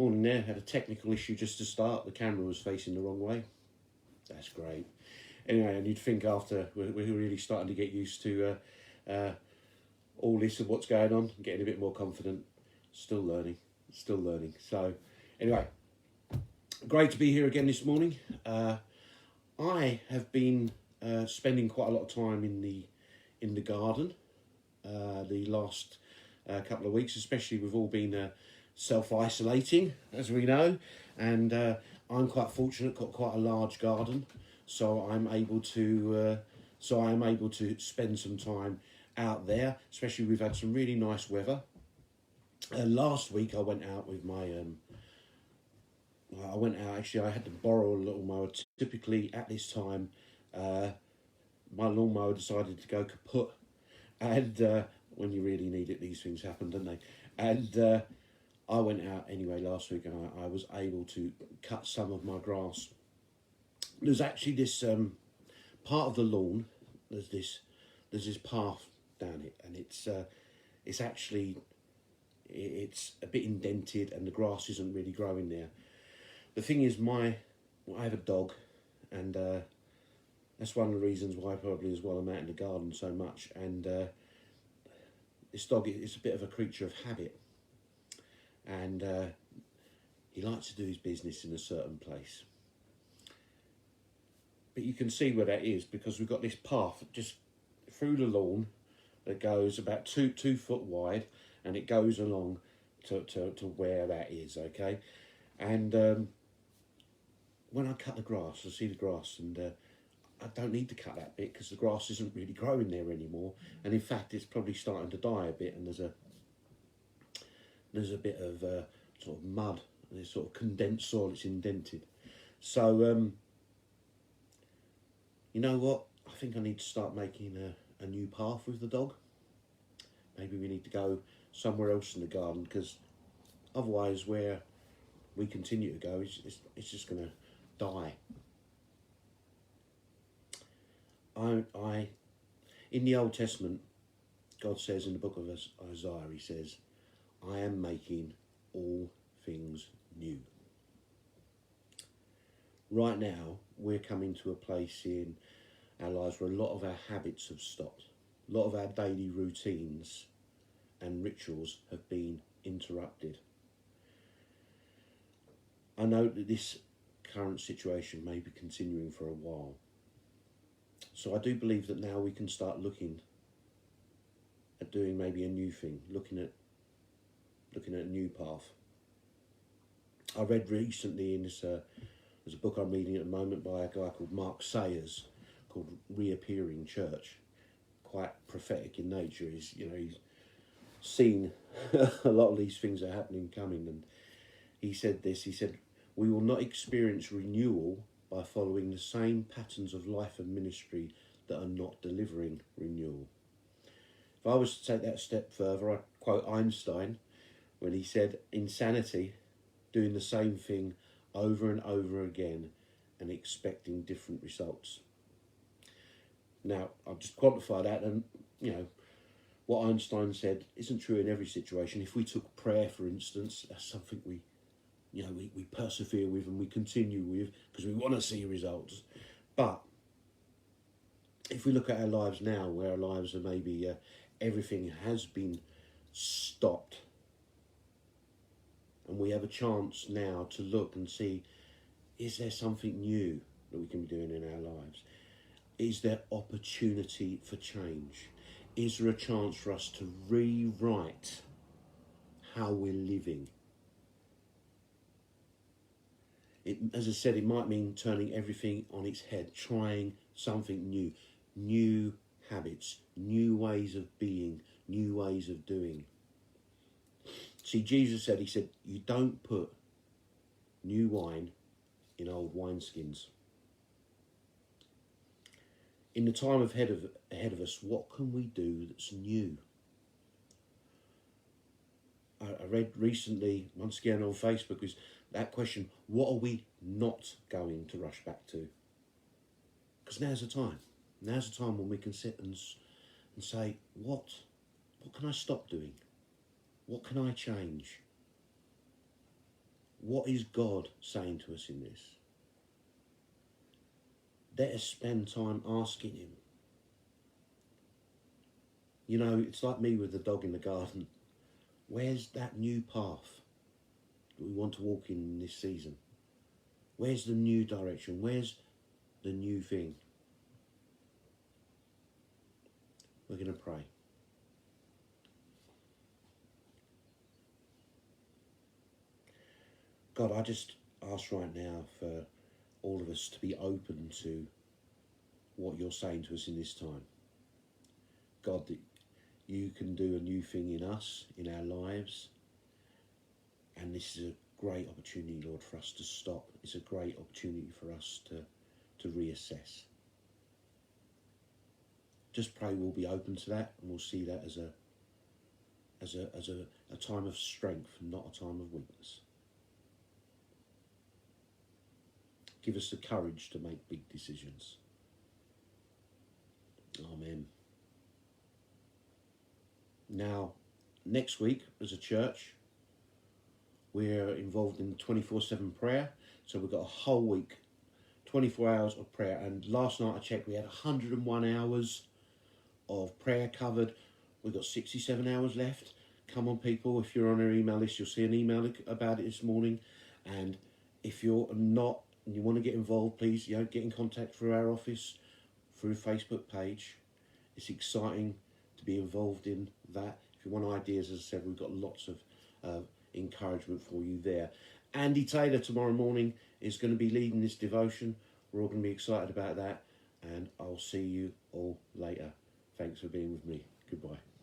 Morning there, had a technical issue just to start. The camera was facing the wrong way. That's great. Anyway, and you'd think after we're really starting to get used to all this and what's going on, getting a bit more confident. Still learning. So anyway, great to be here again this morning. I have been spending quite a lot of time in the garden the last couple of weeks, especially we've all been self-isolating, as we know, and I'm quite fortunate, got quite a large garden, so I'm able to spend some time out there. Especially we've had some really nice weather. Last week I went out with my actually I had to borrow a lawnmower. Typically at this time my lawnmower decided to go kaput, and when you really need it, these things happen, don't they? And I went out anyway last week, and I was able to cut some of my grass. There's actually this part of the lawn. There's this path down it, and it's a bit indented, and the grass isn't really growing there. The thing is, I have a dog, and that's one of the reasons why probably as well I'm out in the garden so much. And this dog is a bit of a creature of habit, and he likes to do his business in a certain place. But you can see where that is, because we've got this path just through the lawn that goes about two foot wide, and it goes along to where that is, okay? And when I cut the grass, I see the grass, and I don't need to cut that bit because the grass isn't really growing there anymore, and in fact it's probably starting to die a bit, and there's a bit of sort of mud, there's sort of condensed soil, it's indented. So you know what, I think I need to start making a new path with the dog. Maybe we need to go somewhere else in the garden, because otherwise where we continue to go, it's just going to die. In the Old Testament, God says in the book of Isaiah, he says, I am making all things new. Right now, we're coming to a place in our lives where a lot of our habits have stopped. A lot of our daily routines and rituals have been interrupted. I know that this current situation may be continuing for a while. So I do believe that now we can start looking at doing maybe a new thing, looking at a new path. I read recently in this, there's a book I'm reading at the moment by a guy called Mark Sayers, called Reappearing Church. Quite prophetic in nature. He's seen a lot of these things are happening, coming, and he said this. He said, "We will not experience renewal by following the same patterns of life and ministry that are not delivering renewal." If I was to take that a step further, I quote Einstein when he said, "Insanity, doing the same thing over and over again and expecting different results." Now, I've just quantified that, and what Einstein said isn't true in every situation. If we took prayer, for instance, that's something we persevere with and we continue with because we want to see results. But if we look at our lives now, where our lives are maybe everything has been stopped, and we have a chance now to look and see, is there something new that we can be doing in our lives? Is there opportunity for change? Is there a chance for us to rewrite how we're living? As I said, it might mean turning everything on its head, trying something new, new habits, new ways of being, new ways of doing. See, Jesus said, he said, you don't put new wine in old wineskins. In the time ahead of us, what can we do that's new? I read recently, once again on Facebook, is that question, what are we not going to rush back to? Because now's the time. Now's the time when we can sit and say, what can I stop doing? What can I change? What is God saying to us in this? Let us spend time asking him. You know, it's like me with the dog in the garden. Where's that new path that we want to walk in this season? Where's the new direction? Where's the new thing? We're going to pray. God, I just ask right now for all of us to be open to what you're saying to us in this time. God, that you can do a new thing in us, in our lives. And this is a great opportunity, Lord, for us to stop. It's a great opportunity for us to reassess. Just pray we'll be open to that, and we'll see that as a time of strength, not a time of weakness. Give us the courage to make big decisions. Amen. Now, next week as a church, we're involved in 24/7 prayer. So we've got a whole week, 24 hours of prayer. And last night I checked, we had 101 hours of prayer covered. We've got 67 hours left. Come on, people, if you're on our email list, you'll see an email about it this morning. And if you're not and you want to get involved, please, get in contact through our office, through Facebook page. It's exciting to be involved in that. If you want ideas, as I said, we've got lots of encouragement for you there. Andy Taylor tomorrow morning is going to be leading this devotion. We're all going to be excited about that, and I'll see you all later. Thanks for being with me. Goodbye.